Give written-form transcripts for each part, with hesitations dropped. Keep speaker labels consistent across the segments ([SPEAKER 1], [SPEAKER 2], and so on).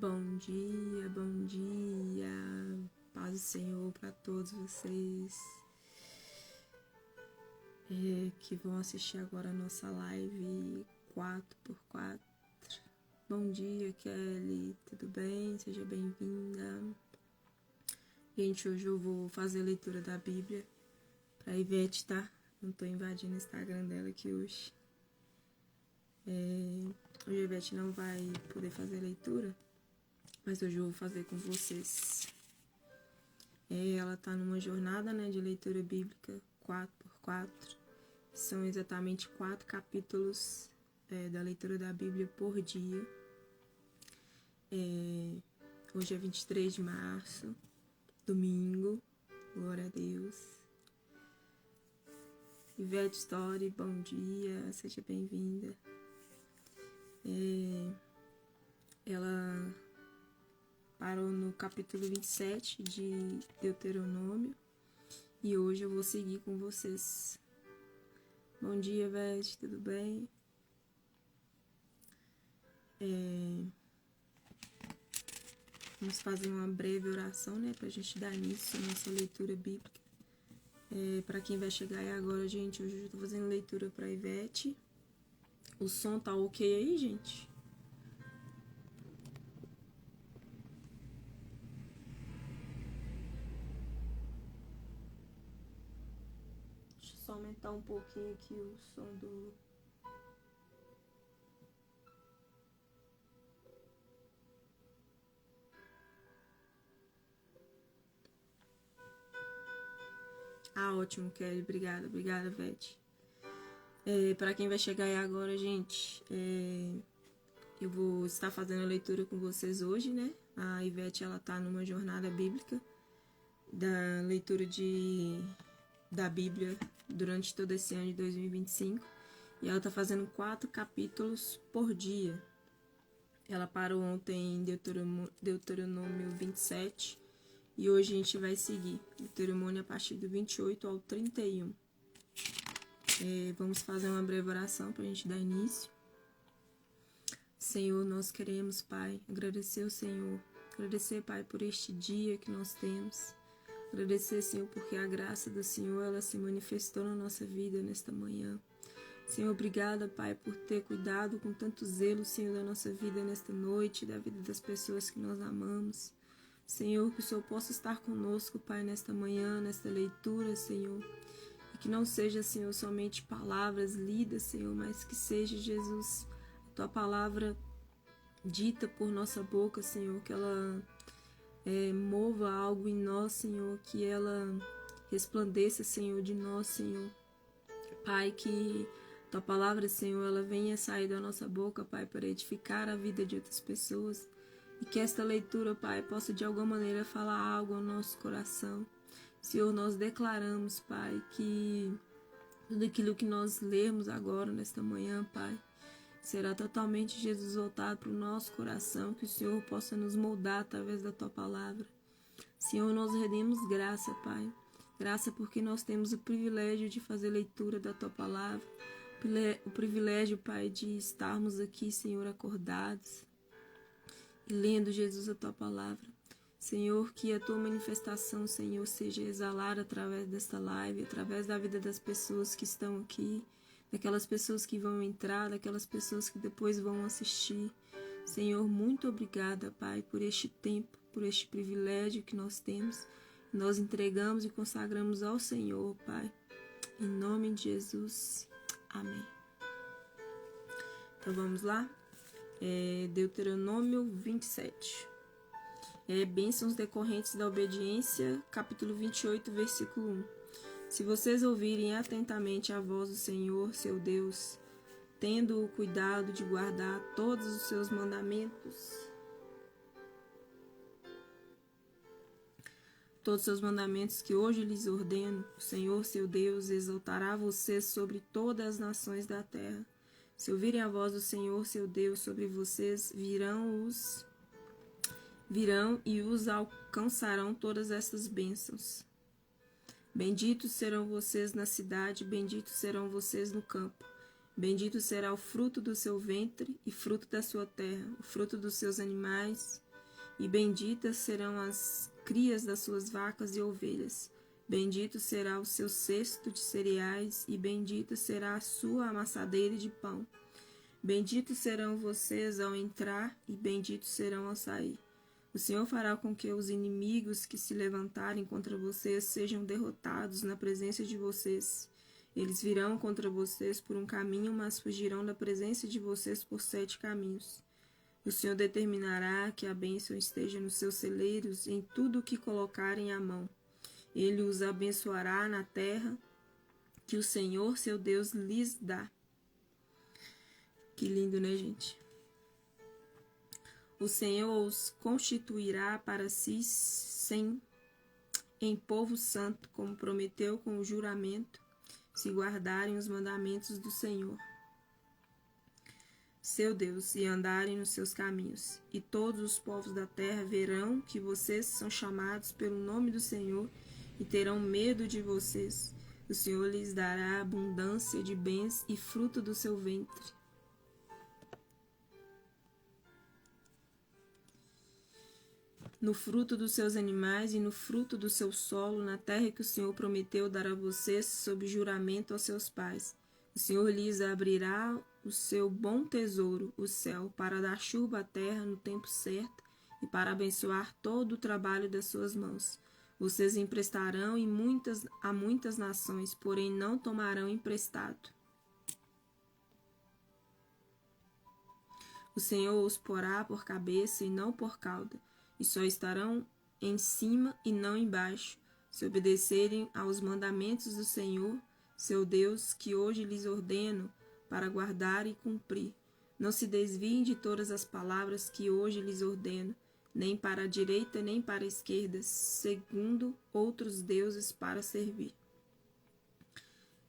[SPEAKER 1] Bom dia, paz do Senhor para todos vocês que vão assistir agora a nossa live 4x4. Bom dia, Kelly, tudo bem? Seja bem-vinda. Gente, hoje eu vou fazer a leitura da Bíblia para a Ivete, tá? Não tô invadindo o Instagram dela aqui hoje. Hoje a Ivete não vai poder fazer a leitura, mas hoje eu vou fazer com vocês. Ela tá numa jornada, de leitura bíblica 4x4. São exatamente 4 capítulos da leitura da Bíblia por dia. Hoje é 23 de março, domingo. Glória a Deus. Ivete Story, bom dia, seja bem-vinda. Ela parou no capítulo 27 de Deuteronômio e hoje eu vou seguir com vocês. Bom dia, Ivete, tudo bem? Vamos fazer uma breve oração, pra gente dar início à nossa leitura bíblica. Para quem vai chegar aí agora, gente, hoje eu estou fazendo leitura para Ivete. O som tá ok aí, gente? Deixa eu só aumentar um pouquinho aqui o som do... Ah, ótimo, Kelly. Obrigada, Ivete. Para quem vai chegar aí agora, gente, eu vou estar fazendo a leitura com vocês hoje, A Ivete, ela tá numa jornada bíblica da leitura da Bíblia durante todo esse ano de 2025. E ela tá fazendo 4 capítulos por dia. Ela parou ontem em Deuteronômio 27. E hoje a gente vai seguir Deuteronômio a partir do 28 ao 31. Vamos fazer uma breve oração para a gente dar início. Senhor, nós queremos, Pai, agradecer ao Senhor. Agradecer, Pai, por este dia que nós temos. Agradecer, Senhor, porque a graça do Senhor, ela se manifestou na nossa vida nesta manhã. Senhor, obrigada, Pai, por ter cuidado com tanto zelo, Senhor, da nossa vida nesta noite, da vida das pessoas que nós amamos. Senhor, que o Senhor possa estar conosco, Pai, nesta manhã, nesta leitura, Senhor. E que não seja, Senhor, somente palavras lidas, Senhor, mas que seja, Jesus, a Tua palavra dita por nossa boca, Senhor, que ela mova algo em nós, Senhor, que ela resplandeça, Senhor, de nós, Senhor. Pai, que Tua palavra, Senhor, ela venha sair da nossa boca, Pai, para edificar a vida de outras pessoas. E que esta leitura, Pai, possa de alguma maneira falar algo ao nosso coração. Senhor, nós declaramos, Pai, que tudo aquilo que nós lermos agora, nesta manhã, Pai, será totalmente, Jesus, voltado para o nosso coração, que o Senhor possa nos moldar através da Tua palavra. Senhor, nós rendemos graça, Pai. Graça porque nós temos o privilégio de fazer leitura da Tua palavra. O privilégio, Pai, de estarmos aqui, Senhor, acordados e lendo, Jesus, a Tua palavra. Senhor, que a Tua manifestação, Senhor, seja exalada através desta live, através da vida das pessoas que estão aqui, daquelas pessoas que vão entrar, daquelas pessoas que depois vão assistir. Senhor, muito obrigada, Pai, por este tempo, por este privilégio que nós temos. Nós entregamos e consagramos ao Senhor, Pai. Em nome de Jesus. Amém. Então vamos lá? Deuteronômio 27. Bênçãos decorrentes da obediência, capítulo 28, versículo 1. Se vocês ouvirem atentamente a voz do Senhor, seu Deus, tendo o cuidado de guardar todos os seus mandamentos, que hoje lhes ordeno, o Senhor, seu Deus, exaltará vocês sobre todas as nações da terra. Se ouvirem a voz do Senhor, seu Deus, sobre vocês virão e os alcançarão todas estas bênçãos. Benditos serão vocês na cidade, benditos serão vocês no campo. Bendito será o fruto do seu ventre e fruto da sua terra, o fruto dos seus animais e benditas serão as crias das suas vacas e ovelhas. Bendito será o seu cesto de cereais, e bendita será a sua amassadeira de pão. Benditos serão vocês ao entrar, e benditos serão ao sair. O Senhor fará com que os inimigos que se levantarem contra vocês sejam derrotados na presença de vocês. Eles virão contra vocês por um caminho, mas fugirão da presença de vocês por 7 caminhos. O Senhor determinará que a bênção esteja nos seus celeiros em tudo o que colocarem a mão. Ele os abençoará na terra que o Senhor, seu Deus, lhes dá. Que lindo, né, gente? O Senhor os constituirá para si em povo santo, como prometeu com o juramento, se guardarem os mandamentos do Senhor, seu Deus, e andarem nos seus caminhos. E todos os povos da terra verão que vocês são chamados pelo nome do Senhor e terão medo de vocês. O Senhor lhes dará abundância de bens e fruto do seu ventre. No fruto dos seus animais e no fruto do seu solo, na terra que o Senhor prometeu dar a vocês sob juramento aos seus pais. O Senhor lhes abrirá o seu bom tesouro, o céu, para dar chuva à terra no tempo certo e para abençoar todo o trabalho das suas mãos. Vocês emprestarão a muitas nações, porém não tomarão emprestado. O Senhor os porá por cabeça e não por cauda, e só estarão em cima e não embaixo, se obedecerem aos mandamentos do Senhor, seu Deus, que hoje lhes ordeno, para guardar e cumprir. Não se desviem de todas as palavras que hoje lhes ordeno, nem para a direita nem para a esquerda, segundo outros deuses para servir.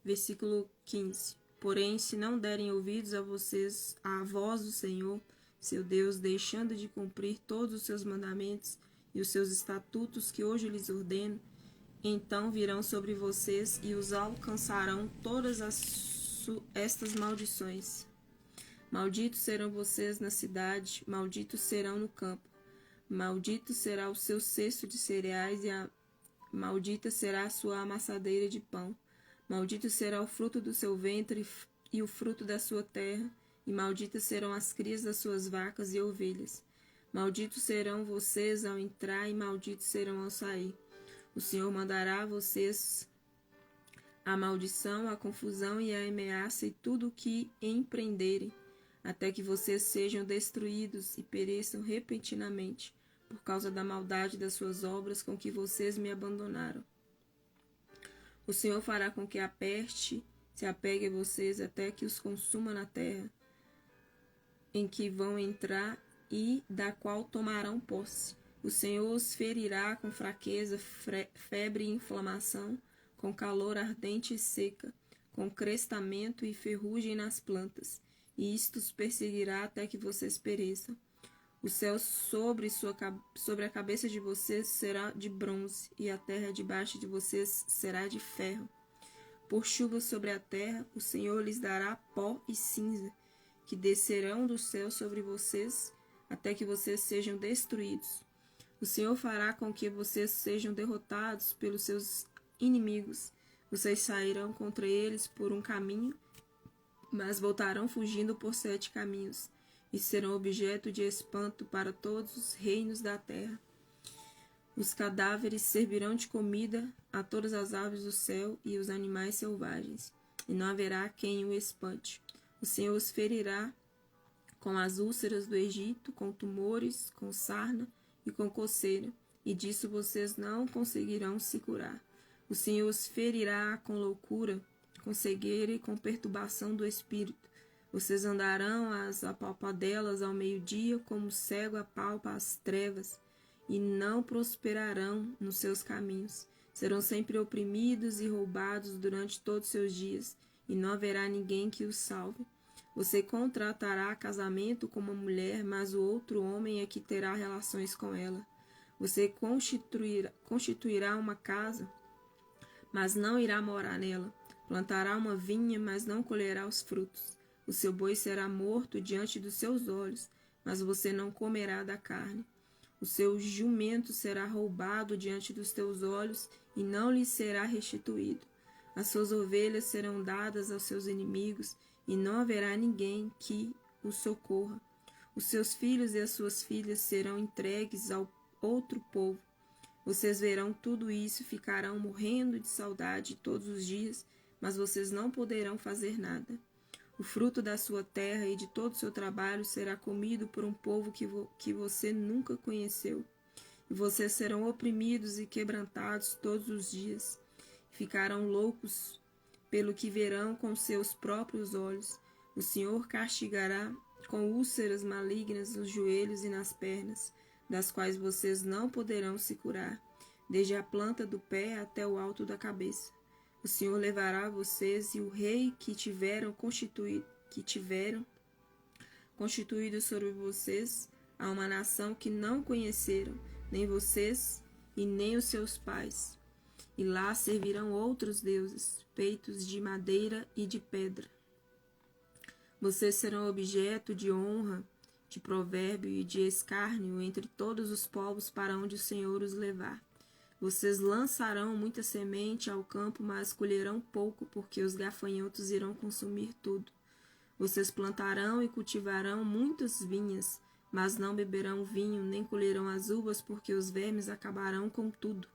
[SPEAKER 1] Versículo 15. Porém, se não derem ouvidos a vocês, à voz do Senhor, seu Deus, deixando de cumprir todos os seus mandamentos e os seus estatutos que hoje lhes ordeno, então virão sobre vocês e os alcançarão todas estas maldições. Malditos serão vocês na cidade, malditos serão no campo. Maldito será o seu cesto de cereais maldita será a sua amassadeira de pão. Maldito será o fruto do seu ventre e o fruto da sua terra, e malditas serão as crias das suas vacas e ovelhas. Malditos serão vocês ao entrar e malditos serão ao sair. O Senhor mandará a vocês a maldição, a confusão e a ameaça e tudo o que empreenderem, até que vocês sejam destruídos e pereçam repentinamente, por causa da maldade das suas obras com que vocês me abandonaram. O Senhor fará com que a peste se apegue a vocês até que os consuma na terra em que vão entrar e da qual tomarão posse. O Senhor os ferirá com fraqueza, febre e inflamação, com calor ardente e seca, com crestamento e ferrugem nas plantas, e isto os perseguirá até que vocês pereçam. O céu sobre a cabeça de vocês será de bronze, e a terra debaixo de vocês será de ferro. Por chuva sobre a terra, o Senhor lhes dará pó e cinza, que descerão do céu sobre vocês, até que vocês sejam destruídos. O Senhor fará com que vocês sejam derrotados pelos seus inimigos. Vocês sairão contra eles por um caminho, mas voltarão fugindo por 7 caminhos, e serão objeto de espanto para todos os reinos da terra. Os cadáveres servirão de comida a todas as aves do céu e os animais selvagens, e não haverá quem o espante. O Senhor os ferirá com as úlceras do Egito, com tumores, com sarna e com coceira, e disso vocês não conseguirão se curar. O Senhor os ferirá com loucura, com cegueira e com perturbação do espírito. Vocês andarão às apalpadelas ao meio-dia, como o cego apalpa as trevas, e não prosperarão nos seus caminhos. Serão sempre oprimidos e roubados durante todos os seus dias, e não haverá ninguém que os salve. Você contratará casamento com uma mulher, mas o outro homem é que terá relações com ela. Você constituirá uma casa, mas não irá morar nela. Plantará uma vinha, mas não colherá os frutos. O seu boi será morto diante dos seus olhos, mas você não comerá da carne. O seu jumento será roubado diante dos teus olhos e não lhe será restituído. As suas ovelhas serão dadas aos seus inimigos e não haverá ninguém que o socorra. Os seus filhos e as suas filhas serão entregues ao outro povo. Vocês verão tudo isso e ficarão morrendo de saudade todos os dias, mas vocês não poderão fazer nada. O fruto da sua terra e de todo o seu trabalho será comido por um povo que você nunca conheceu. E vocês serão oprimidos e quebrantados todos os dias. Ficarão loucos pelo que verão com seus próprios olhos. O Senhor castigará com úlceras malignas nos joelhos e nas pernas, das quais vocês não poderão se curar, desde a planta do pé até o alto da cabeça. O Senhor levará vocês e o rei que tiveram constituído sobre vocês a uma nação que não conheceram, nem vocês e nem os seus pais. E lá servirão outros deuses, feitos de madeira e de pedra. Vocês serão objeto de honra, de provérbio e de escárnio entre todos os povos para onde o Senhor os levar. Vocês lançarão muita semente ao campo, mas colherão pouco, porque os gafanhotos irão consumir tudo. Vocês plantarão e cultivarão muitas vinhas, mas não beberão vinho, nem colherão as uvas, porque os vermes acabarão com tudo.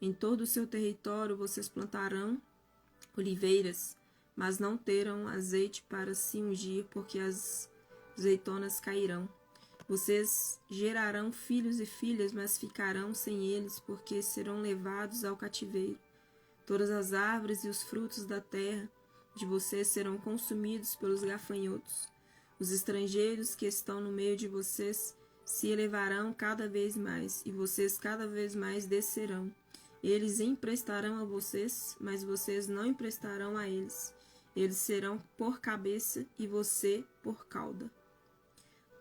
[SPEAKER 1] Em todo o seu território vocês plantarão oliveiras, mas não terão azeite para se ungir, porque as azeitonas cairão. Vocês gerarão filhos e filhas, mas ficarão sem eles, porque serão levados ao cativeiro. Todas as árvores e os frutos da terra de vocês serão consumidos pelos gafanhotos. Os estrangeiros que estão no meio de vocês se elevarão cada vez mais, e vocês cada vez mais descerão. Eles emprestarão a vocês, mas vocês não emprestarão a eles. Eles serão por cabeça e você por cauda.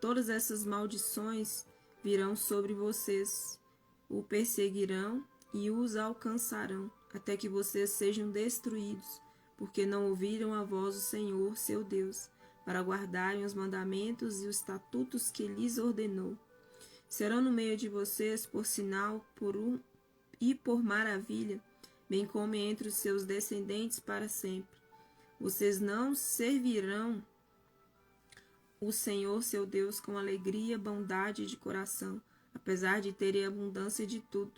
[SPEAKER 1] Todas essas maldições virão sobre vocês, o perseguirão e os alcançarão, até que vocês sejam destruídos, porque não ouviram a voz do Senhor, seu Deus, para guardarem os mandamentos e os estatutos que lhes ordenou. Serão no meio de vocês por sinal e por maravilha, bem como entre os seus descendentes para sempre. Vocês não servirão o Senhor, seu Deus, com alegria, bondade de coração, apesar de terem abundância de tudo.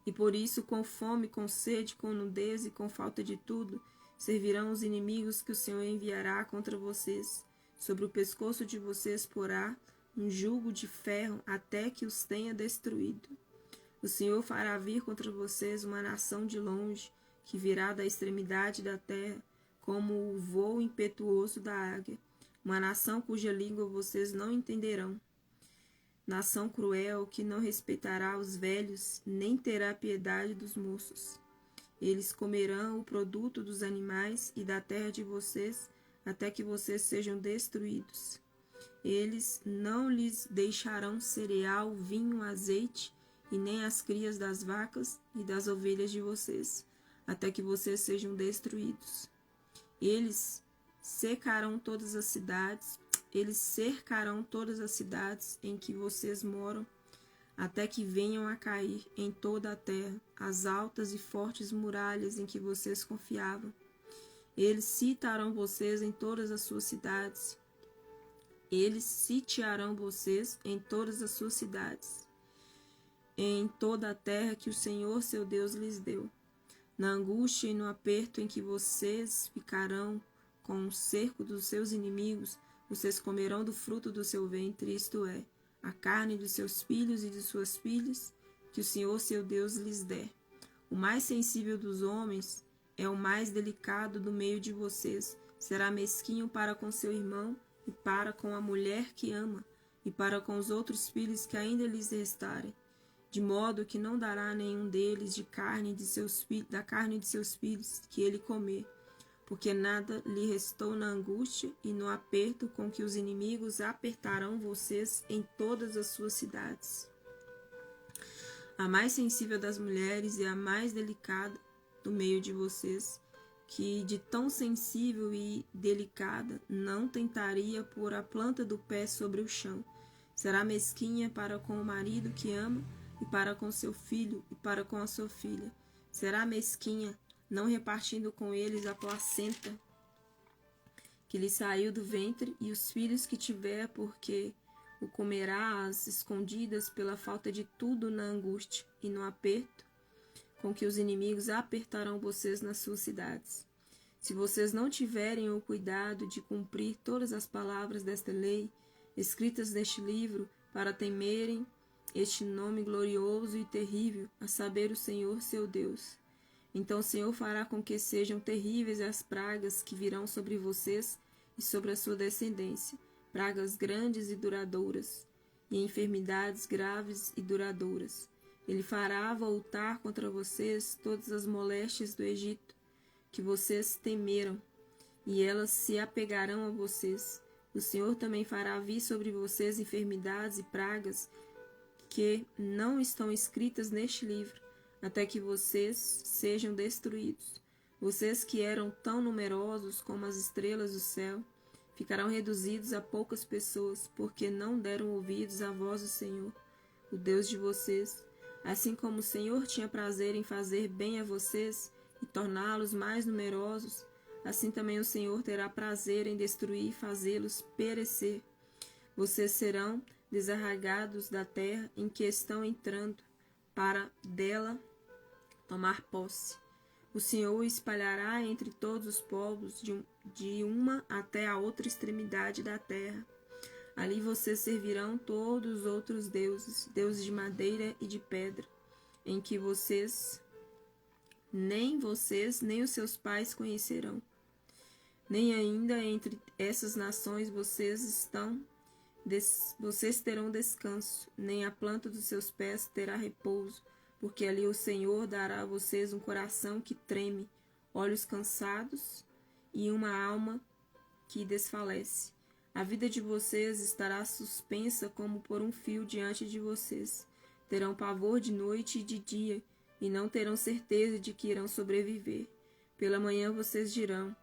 [SPEAKER 1] E por isso, com fome, com sede, com nudez e com falta de tudo, servirão os inimigos que o Senhor enviará contra vocês. Sobre o pescoço de vocês porá um jugo de ferro até que os tenha destruído. O Senhor fará vir contra vocês uma nação de longe, que virá da extremidade da terra, como o voo impetuoso da águia, uma nação cuja língua vocês não entenderão. Nação cruel que não respeitará os velhos, nem terá piedade dos moços. Eles comerão o produto dos animais e da terra de vocês, até que vocês sejam destruídos. Eles não lhes deixarão cereal, vinho, azeite, e nem as crias das vacas e das ovelhas de vocês, até que vocês sejam destruídos. Eles cercarão todas as cidades em que vocês moram, até que venham a cair em toda a terra as altas e fortes muralhas em que vocês confiavam. Eles sitiarão vocês em todas as suas cidades. Em toda a terra que o Senhor, seu Deus, lhes deu. Na angústia e no aperto em que vocês ficarão com o cerco dos seus inimigos, vocês comerão do fruto do seu ventre, isto é, a carne dos seus filhos e de suas filhas, que o Senhor, seu Deus, lhes der. O mais sensível dos homens é o mais delicado do meio de vocês. Será mesquinho para com seu irmão e para com a mulher que ama, e para com os outros filhos que ainda lhes restarem, de modo que não dará a nenhum deles da carne de seus filhos que ele comer, porque nada lhe restou na angústia e no aperto com que os inimigos apertarão vocês em todas as suas cidades. A mais sensível das mulheres e a mais delicada do meio de vocês, que de tão sensível e delicada não tentaria pôr a planta do pé sobre o chão, Será mesquinha para com o marido que ama, e para com seu filho, e para com a sua filha. Será mesquinha, não repartindo com eles a placenta que lhe saiu do ventre, e os filhos que tiver, porque o comerá às escondidas pela falta de tudo na angústia e no aperto, com que os inimigos apertarão vocês nas suas cidades. Se vocês não tiverem o cuidado de cumprir todas as palavras desta lei, escritas neste livro, para temerem este nome glorioso e terrível, a saber, o Senhor seu Deus, então o Senhor fará com que sejam terríveis as pragas que virão sobre vocês e sobre a sua descendência, pragas grandes e duradouras, e enfermidades graves e duradouras. Ele fará voltar contra vocês todas as moléstias do Egito, que vocês temeram, e elas se apegarão a vocês. O Senhor também fará vir sobre vocês enfermidades e pragas que não estão escritas neste livro, até que vocês sejam destruídos. Vocês que eram tão numerosos como as estrelas do céu, ficarão reduzidos a poucas pessoas, porque não deram ouvidos à voz do Senhor, o Deus de vocês. Assim como o Senhor tinha prazer em fazer bem a vocês e torná-los mais numerosos, assim também o Senhor terá prazer em destruir e fazê-los perecer. Vocês serão desarraigados da terra em que estão entrando, para dela tomar posse. O Senhor o espalhará entre todos os povos, de uma até a outra extremidade da terra. Ali vocês servirão todos os outros deuses, deuses de madeira e de pedra, em que nem vocês nem os seus pais conhecerão. Nem ainda entre essas nações vocês terão descanso, nem a planta dos seus pés terá repouso, porque ali o Senhor dará a vocês um coração que treme, olhos cansados e uma alma que desfalece. A vida de vocês estará suspensa como por um fio diante de vocês. Terão pavor de noite e de dia, e não terão certeza de que irão sobreviver. Pela manhã vocês dirão: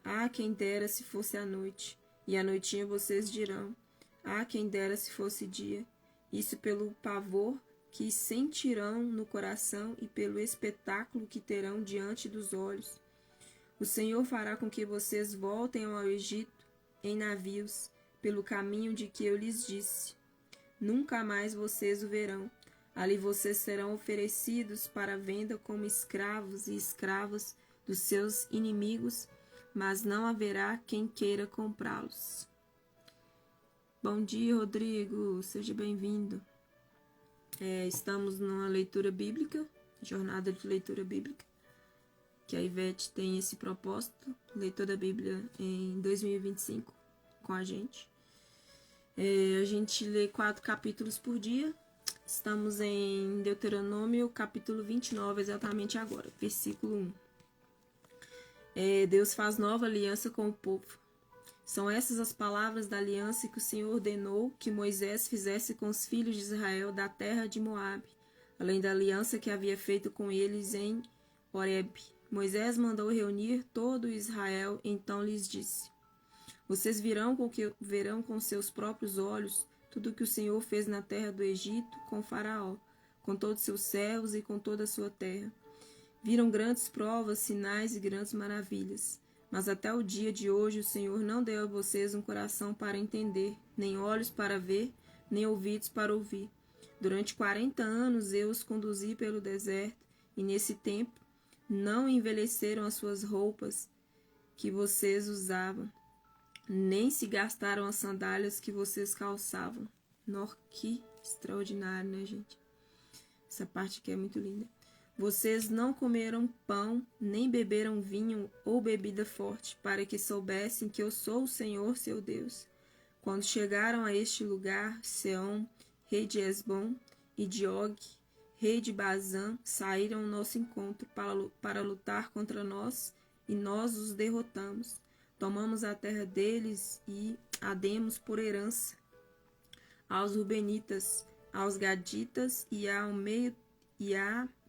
[SPEAKER 1] ah, quem dera se fosse a noite. E à noitinha vocês dirão: ah, quem dera se fosse dia. Isso pelo pavor que sentirão no coração e pelo espetáculo que terão diante dos olhos. O Senhor fará com que vocês voltem ao Egito em navios, pelo caminho de que eu lhes disse. Nunca mais vocês o verão. Ali vocês serão oferecidos para venda como escravos e escravas dos seus inimigos, mas não haverá quem queira comprá-los. Bom dia, Rodrigo. Seja bem-vindo. Estamos numa leitura bíblica, jornada de leitura bíblica, que a Ivete tem esse propósito, leitura da Bíblia em 2025 com a gente. A gente lê 4 capítulos por dia. Estamos em Deuteronômio, capítulo 29, exatamente agora, versículo 1. Deus faz nova aliança com o povo. São essas as palavras da aliança que o Senhor ordenou que Moisés fizesse com os filhos de Israel da terra de Moabe, além da aliança que havia feito com eles em Horeb. Moisés mandou reunir todo Israel, então lhes disse: vocês verão com seus próprios olhos tudo o que o Senhor fez na terra do Egito com Faraó, com todos seus servos e com toda a sua terra. Viram grandes provas, sinais e grandes maravilhas. Mas até o dia de hoje o Senhor não deu a vocês um coração para entender, nem olhos para ver, nem ouvidos para ouvir. Durante 40 anos eu os conduzi pelo deserto, e nesse tempo não envelheceram as suas roupas que vocês usavam, nem se gastaram as sandálias que vocês calçavam. Que extraordinário, né, gente? Essa parte aqui é muito linda. Vocês não comeram pão, nem beberam vinho ou bebida forte, para que soubessem que eu sou o Senhor, seu Deus. Quando chegaram a este lugar, Seom, rei de Esbom, e de Og, rei de Bazã, saíram ao nosso encontro para lutar contra nós, e nós os derrotamos. Tomamos a terra deles e a demos por herança aos Rubenitas, aos Gaditas e à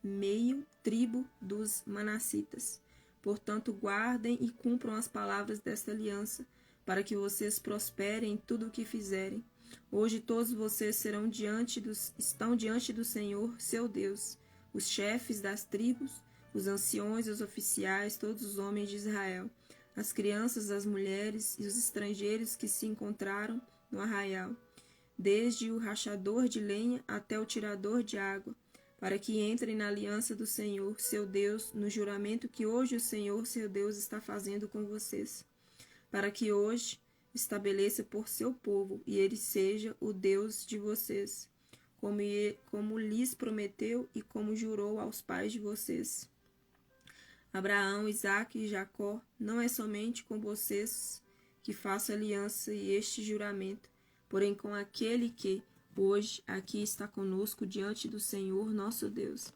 [SPEAKER 1] meio tribo dos Manassitas. Portanto, guardem e cumpram as palavras desta aliança, para que vocês prosperem em tudo o que fizerem. Hoje todos vocês estão diante do Senhor, seu Deus, os chefes das tribos, os anciões, os oficiais, todos os homens de Israel, as crianças, as mulheres e os estrangeiros que se encontraram no arraial, desde o rachador de lenha até o tirador de água, para que entrem na aliança do Senhor, seu Deus, no juramento que hoje o Senhor, seu Deus, está fazendo com vocês, para que hoje estabeleça por seu povo, e ele seja o Deus de vocês, como lhes prometeu e como jurou aos pais de vocês. Abraão, Isaque e Jacó, não é somente com vocês que faço aliança e este juramento, porém com aquele que hoje aqui está conosco diante do Senhor nosso Deus,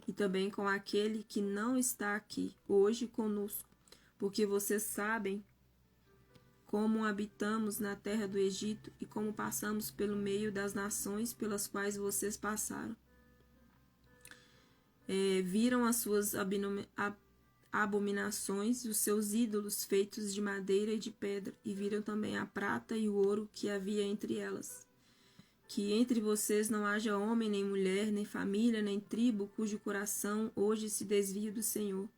[SPEAKER 1] e também com aquele que não está aqui hoje conosco, porque vocês sabem como habitamos na terra do Egito e como passamos pelo meio das nações pelas quais vocês passaram. Viram as suas abominações e os seus ídolos feitos de madeira e de pedra, e viram também a prata e o ouro que havia entre elas. Que entre vocês não haja homem, nem mulher, nem família, nem tribo, cujo coração hoje se desvie do Senhor,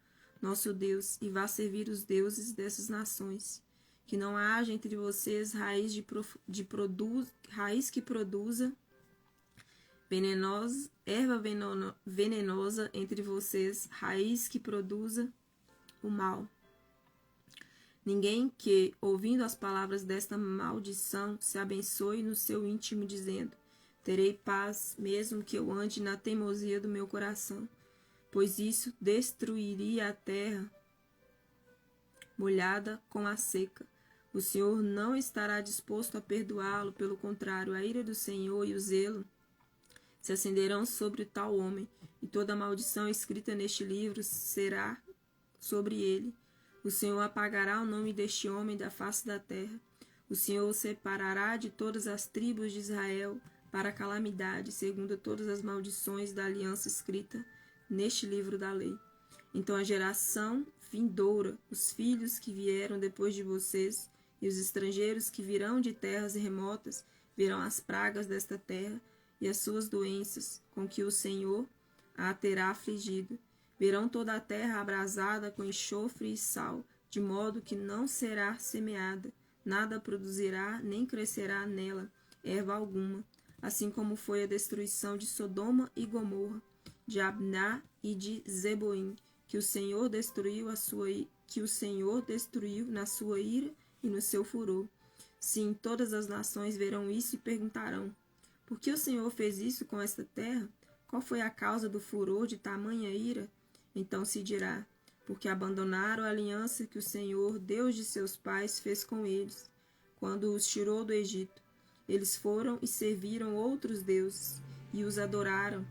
[SPEAKER 1] nosso Deus, e vá servir os deuses dessas nações. Que não haja entre vocês raiz que produza erva venenosa entre vocês, raiz que produza o mal. Ninguém que, ouvindo as palavras desta maldição, se abençoe no seu íntimo, dizendo: terei paz, mesmo que eu ande na teimosia do meu coração, pois isso destruiria a terra molhada com a seca. O Senhor não estará disposto a perdoá-lo, pelo contrário, a ira do Senhor e o zelo se acenderão sobre tal homem, e toda a maldição escrita neste livro será sobre ele. O Senhor apagará o nome deste homem da face da terra. O Senhor o separará de todas as tribos de Israel para a calamidade, segundo todas as maldições da aliança escrita neste livro da lei. Então a geração vindoura, os filhos que vieram depois de vocês, e os estrangeiros que virão de terras remotas, verão as pragas desta terra e as suas doenças, com que o Senhor a terá afligido. Verão toda a terra abrasada com enxofre e sal, de modo que não será semeada, nada produzirá, nem crescerá nela erva alguma, assim como foi a destruição de Sodoma e Gomorra, de Admá e de Zeboim, que o Senhor destruiu na sua ira e no seu furor. Sim, todas as nações verão isso e perguntarão: por que o Senhor fez isso com esta terra? Qual foi a causa do furor de tamanha ira? Então se dirá: porque abandonaram a aliança que o Senhor, Deus de seus pais, fez com eles, quando os tirou do Egito. Eles foram e serviram outros deuses, e os adoraram,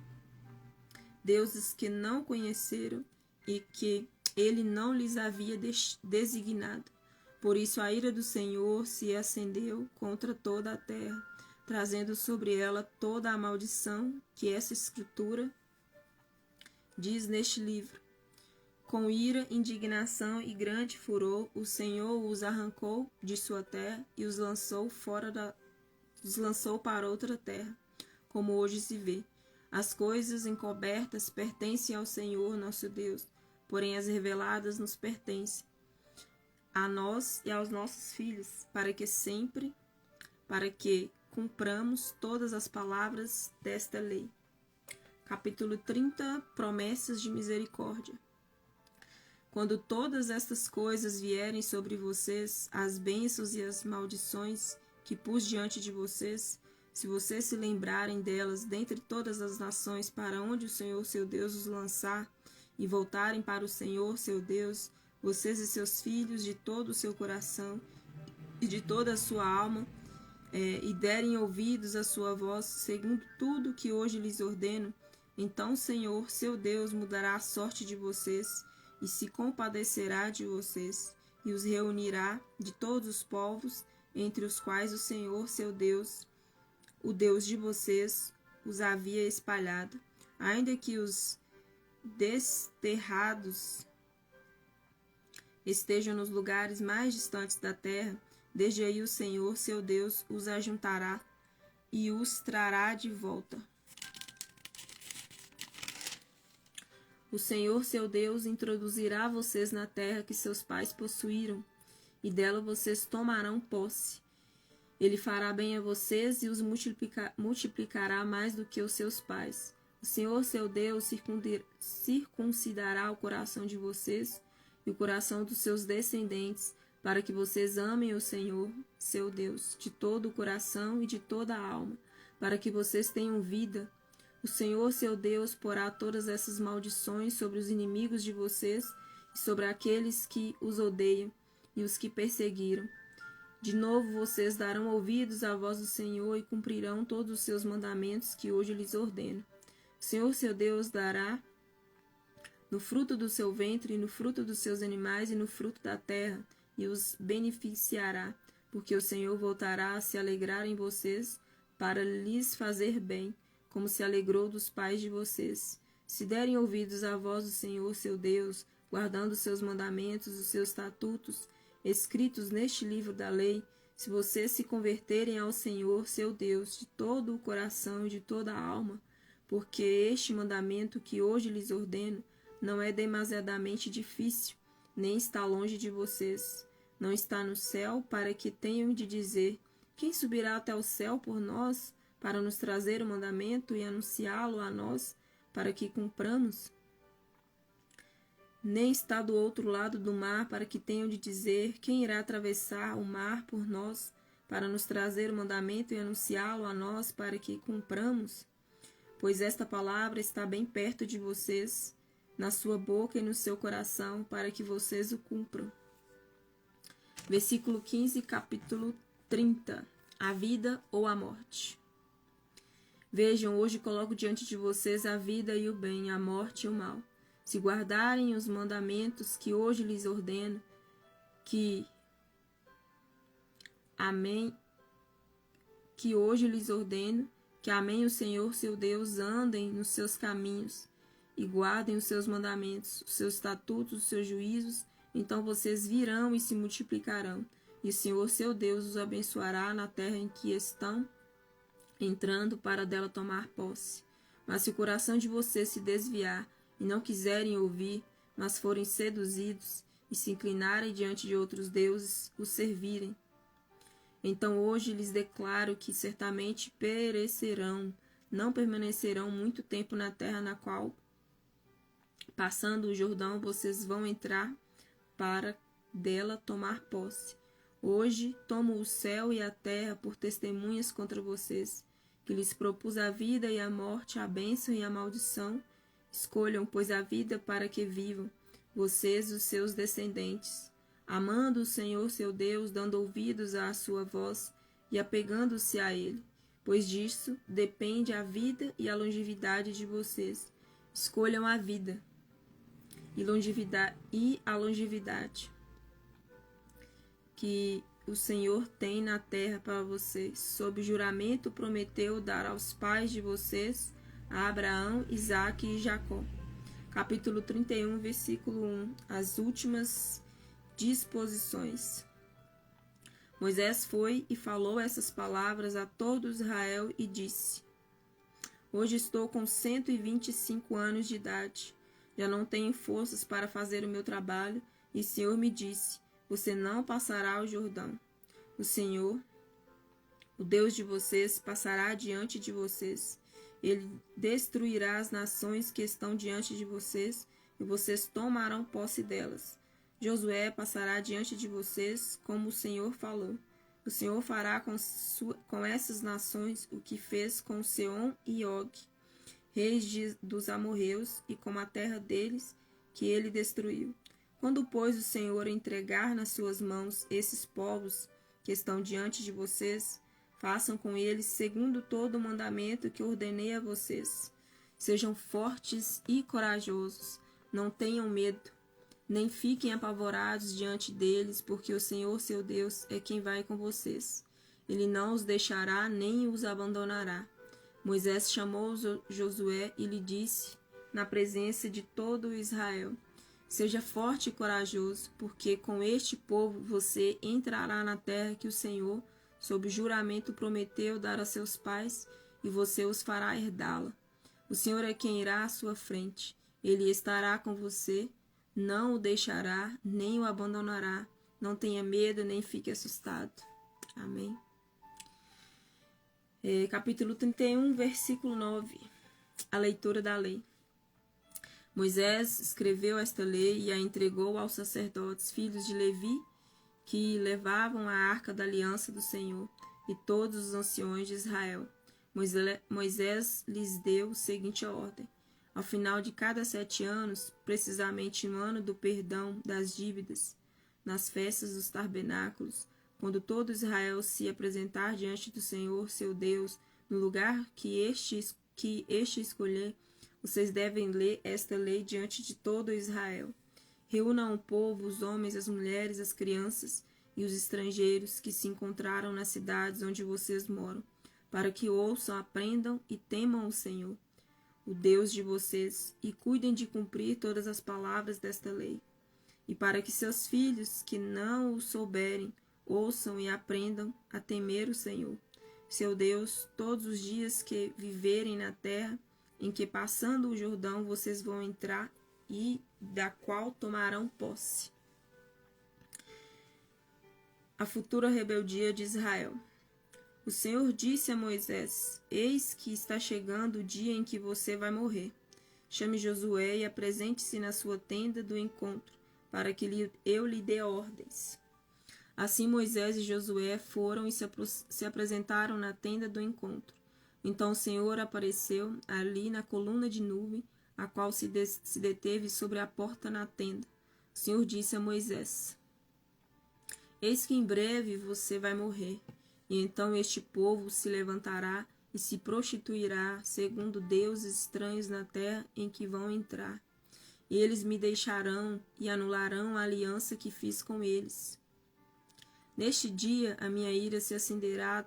[SPEAKER 1] deuses que não conheceram e que ele não lhes havia designado. Por isso a ira do Senhor se acendeu contra toda a terra, trazendo sobre ela toda a maldição que essa escritura diz neste livro. Com ira, indignação e grande furor, o Senhor os arrancou de sua terra e os lançou para outra terra, como hoje se vê. As coisas encobertas pertencem ao Senhor nosso Deus, porém as reveladas nos pertencem, a nós e aos nossos filhos, para que cumpramos todas as palavras desta lei. Capítulo 30, Promessas de misericórdia. Quando todas estas coisas vierem sobre vocês, as bênçãos e as maldições que pus diante de vocês, se vocês se lembrarem delas dentre todas as nações para onde o Senhor seu Deus os lançar, e voltarem para o Senhor seu Deus, vocês e seus filhos, de todo o seu coração e de toda a sua alma, e derem ouvidos à sua voz, segundo tudo que hoje lhes ordeno, então o Senhor seu Deus mudará a sorte de vocês, e se compadecerá de vocês, e os reunirá de todos os povos, entre os quais o Senhor seu Deus, o Deus de vocês, os havia espalhado, ainda que os desterrados estejam nos lugares mais distantes da terra. Desde aí o Senhor seu Deus os ajuntará e os trará de volta. O Senhor, seu Deus, introduzirá vocês na terra que seus pais possuíram, e dela vocês tomarão posse. Ele fará bem a vocês e os multiplicará mais do que os seus pais. O Senhor, seu Deus, circuncidará o coração de vocês e o coração dos seus descendentes, para que vocês amem o Senhor, seu Deus, de todo o coração e de toda a alma, para que vocês tenham vida. O Senhor, seu Deus, porá todas essas maldições sobre os inimigos de vocês e sobre aqueles que os odeiam e os que perseguiram. De novo vocês darão ouvidos à voz do Senhor e cumprirão todos os seus mandamentos que hoje lhes ordeno. O Senhor, seu Deus, dará no fruto do seu ventre, e no fruto dos seus animais e no fruto da terra, e os beneficiará, porque o Senhor voltará a se alegrar em vocês para lhes fazer bem, como se alegrou dos pais de vocês. Se derem ouvidos à voz do Senhor, seu Deus, guardando os seus mandamentos, os seus estatutos, escritos neste livro da lei, se vocês se converterem ao Senhor, seu Deus, de todo o coração e de toda a alma, porque este mandamento que hoje lhes ordeno não é demasiadamente difícil, nem está longe de vocês. Não está no céu, para que tenham de dizer: quem subirá até o céu por nós, para nos trazer o mandamento e anunciá-lo a nós, para que cumpramos? Nem está do outro lado do mar, para que tenham de dizer: quem irá atravessar o mar por nós, para nos trazer o mandamento e anunciá-lo a nós, para que cumpramos? Pois esta palavra está bem perto de vocês, na sua boca e no seu coração, para que vocês o cumpram. Versículo 15, capítulo 30. A vida ou a morte. Vejam, hoje coloco diante de vocês a vida e o bem, a morte e o mal. Se guardarem os mandamentos que hoje lhes ordeno, que hoje lhes ordeno, que amem o Senhor seu Deus, andem nos seus caminhos e guardem os seus mandamentos, os seus estatutos, os seus juízos, então vocês virão e se multiplicarão, e o Senhor seu Deus os abençoará na terra em que estão entrando para dela tomar posse. Mas se o coração de vocês se desviar e não quiserem ouvir, mas forem seduzidos e se inclinarem diante de outros deuses, os servirem, então hoje lhes declaro que certamente perecerão, não permanecerão muito tempo na terra na qual, passando o Jordão, vocês vão entrar para dela tomar posse. Hoje tomo o céu e a terra por testemunhas contra vocês, que lhes propus a vida e a morte, a bênção e a maldição. Escolham, pois, a vida para que vivam, vocês e os seus descendentes, amando o Senhor seu Deus, dando ouvidos à sua voz e apegando-se a ele, pois disso depende a vida e a longevidade de vocês. Escolham a vida e a longevidade que o Senhor tem na terra para vocês. Sob juramento prometeu dar aos pais de vocês, a Abraão, Isaque e Jacó. Capítulo 31, versículo 1. As últimas disposições. Moisés foi e falou essas palavras a todo Israel e disse: hoje estou com 125 anos de idade. Já não tenho forças para fazer o meu trabalho, e o Senhor me disse: você não passará o Jordão. O Senhor, o Deus de vocês, passará diante de vocês. Ele destruirá as nações que estão diante de vocês, e vocês tomarão posse delas. Josué passará diante de vocês, como o Senhor falou. O Senhor fará com essas nações o que fez com Seom e Og, reis dos amorreus, e com a terra deles, que ele destruiu. Quando, pois, o Senhor entregar nas suas mãos esses povos que estão diante de vocês, façam com eles segundo todo o mandamento que ordenei a vocês. Sejam fortes e corajosos, não tenham medo, nem fiquem apavorados diante deles, porque o Senhor seu Deus é quem vai com vocês. Ele não os deixará nem os abandonará. Moisés chamou Josué e lhe disse, na presença de todo o Israel: seja forte e corajoso, porque com este povo você entrará na terra que o Senhor, sob juramento prometeu dar a seus pais, e você os fará herdá-la. O Senhor é quem irá à sua frente. Ele estará com você, não o deixará, nem o abandonará. Não tenha medo, nem fique assustado. Amém. Capítulo 31, versículo 9. A leitura da lei. Moisés escreveu esta lei e a entregou aos sacerdotes, filhos de Levi, que levavam a arca da aliança do Senhor, e todos os anciões de Israel. Moisés lhes deu a seguinte ordem: ao final de cada 7 anos, precisamente no ano do perdão das dívidas, nas festas dos tabernáculos, quando todo Israel se apresentar diante do Senhor, seu Deus, no lugar que este escolher, vocês devem ler esta lei diante de todo Israel. Reúnam o povo, os homens, as mulheres, as crianças e os estrangeiros que se encontraram nas cidades onde vocês moram, para que ouçam, aprendam e temam o Senhor, o Deus de vocês, e cuidem de cumprir todas as palavras desta lei. E para que seus filhos, que não o souberem, ouçam e aprendam a temer o Senhor, seu Deus, todos os dias que viverem na terra em que, passando o Jordão, vocês vão entrar e da qual tomarão posse. A futura rebeldia de Israel. O Senhor disse a Moisés: eis que está chegando o dia em que você vai morrer. Chame Josué e apresente-se na sua tenda do encontro, para que eu lhe dê ordens. Assim Moisés e Josué foram e se apresentaram na tenda do encontro. Então o Senhor apareceu ali na coluna de nuvem, a qual se deteve sobre a porta na tenda. O Senhor disse a Moisés: eis que em breve você vai morrer, e então este povo se levantará e se prostituirá, segundo deuses estranhos na terra em que vão entrar. E eles me deixarão e anularão a aliança que fiz com eles. Neste dia a minha ira se acenderá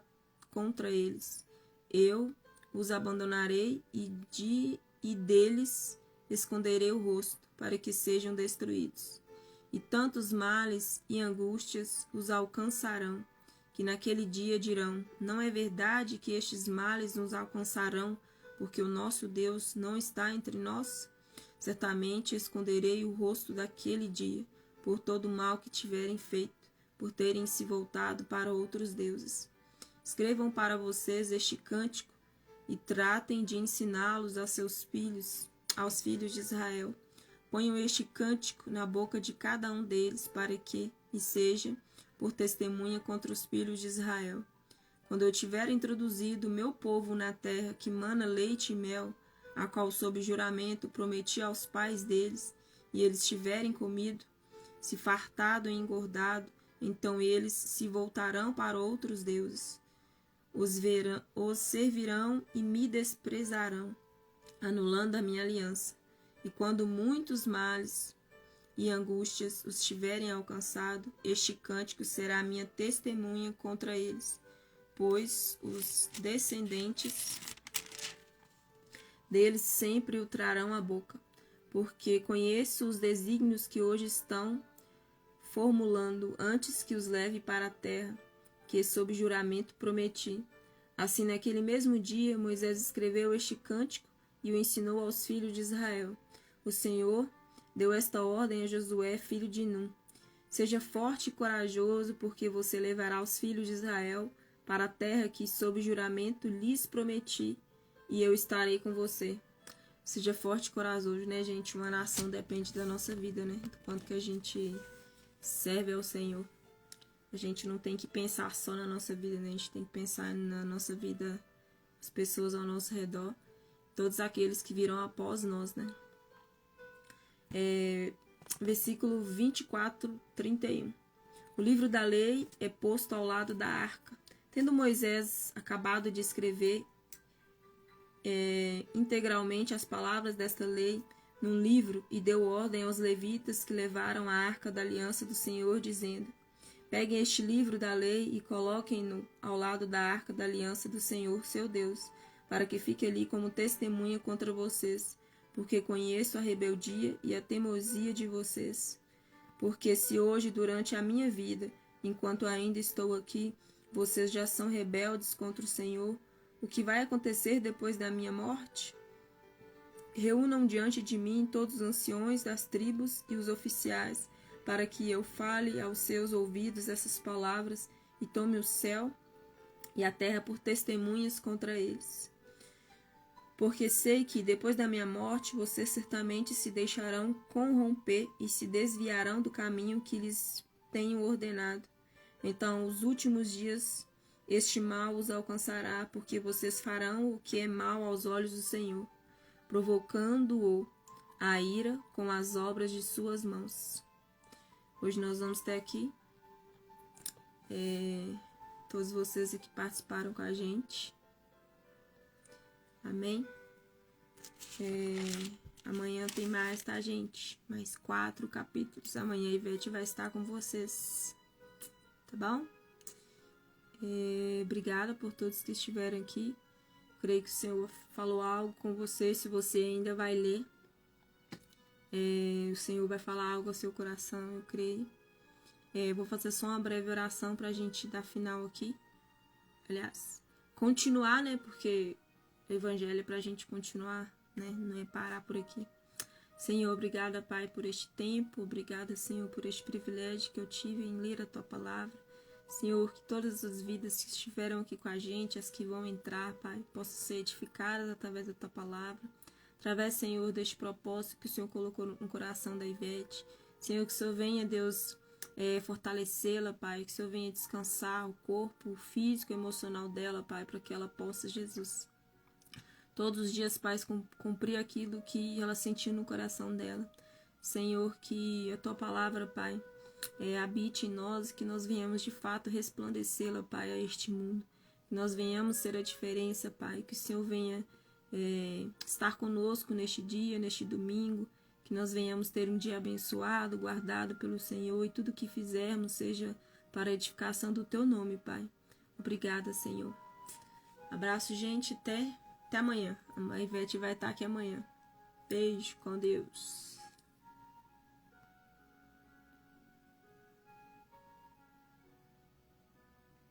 [SPEAKER 1] contra eles. Eu os abandonarei e deles esconderei o rosto, para que sejam destruídos. E tantos males e angústias os alcançarão, que naquele dia dirão: não é verdade que estes males nos alcançarão, porque o nosso Deus não está entre nós? Certamente esconderei o rosto daquele dia, por todo o mal que tiverem feito, por terem se voltado para outros deuses. Escrevam para vocês este cântico e tratem de ensiná-los a seus filhos, aos filhos de Israel. Ponham este cântico na boca de cada um deles, para que me seja por testemunha contra os filhos de Israel. Quando eu tiver introduzido o meu povo na terra que mana leite e mel, a qual sob juramento prometi aos pais deles, e eles tiverem comido, se fartado e engordado, então eles se voltarão para outros deuses. Os servirão e me desprezarão, anulando a minha aliança. E quando muitos males e angústias os tiverem alcançado, este cântico será a minha testemunha contra eles, pois os descendentes deles sempre o trarão à boca, porque conheço os desígnios que hoje estão formulando antes que os leve para a terra, que sob juramento prometi. Assim, naquele mesmo dia, Moisés escreveu este cântico e o ensinou aos filhos de Israel. O Senhor deu esta ordem a Josué, filho de Num: seja forte e corajoso, porque você levará os filhos de Israel para a terra que, sob juramento, lhes prometi, e eu estarei com você. Seja forte e corajoso, né, gente? Uma nação depende da nossa vida, né? Do quanto que a gente serve ao Senhor. A gente não tem que pensar só na nossa vida, né? A gente tem que pensar na nossa vida, as pessoas ao nosso redor, todos aqueles que virão após nós, né? Versículo 24, 31. O livro da lei é posto ao lado da arca. Tendo Moisés acabado de escrever integralmente as palavras desta lei num livro, e deu ordem aos levitas que levaram a arca da aliança do Senhor, dizendo: peguem este livro da lei e coloquem-no ao lado da arca da aliança do Senhor, seu Deus, para que fique ali como testemunha contra vocês, porque conheço a rebeldia e a teimosia de vocês. Porque se hoje, durante a minha vida, enquanto ainda estou aqui, Vocês já são rebeldes contra o Senhor. O que vai acontecer depois da minha morte? Reúnam diante de mim todos os anciões das tribos e os oficiais, para que eu fale aos seus ouvidos essas palavras e tome o céu e a terra por testemunhas contra eles. Porque sei que, depois da minha morte, vocês certamente se deixarão corromper e se desviarão do caminho que lhes tenho ordenado. Então, os últimos dias, este mal os alcançará, porque vocês farão o que é mal aos olhos do Senhor, provocando-o a ira com as obras de suas mãos. Hoje nós vamos ter aqui todos vocês que participaram com a gente. Amém? Amanhã tem mais, tá, gente? Mais 4 capítulos. Amanhã a Ivete vai estar com vocês. Tá bom? Obrigada por todos que estiveram aqui. Creio que o Senhor falou algo com você. Se você ainda vai ler, o Senhor vai falar algo ao seu coração, eu creio. Vou fazer só uma breve oração pra gente dar final aqui. Aliás, continuar, né? Porque o Evangelho é pra gente continuar, né? Não é parar por aqui. Senhor, obrigada, Pai, por este tempo. Obrigada, Senhor, por este privilégio que eu tive em ler a Tua Palavra. Senhor, que todas as vidas que estiveram aqui com a gente, as que vão entrar, Pai, possam ser edificadas através da Tua Palavra. Através, Senhor, deste propósito que o Senhor colocou no coração da Ivete. Senhor, que o Senhor venha, Deus, fortalecê-la, Pai. Que o Senhor venha descansar o corpo, o físico e emocional dela, Pai, para que ela possa, Jesus, todos os dias, Pai, cumprir aquilo que ela sentiu no coração dela. Senhor, que a Tua Palavra, Pai, habite em nós, que nós venhamos de fato resplandecê-la, Pai, a este mundo. Que nós venhamos ser a diferença, Pai. Que o Senhor venha estar conosco neste dia, neste domingo. Que nós venhamos ter um dia abençoado, guardado pelo Senhor. E tudo que fizermos seja para a edificação do Teu nome, Pai. Obrigada, Senhor. Abraço, gente. Até amanhã. A Ivete vai estar aqui amanhã. Beijo, com Deus.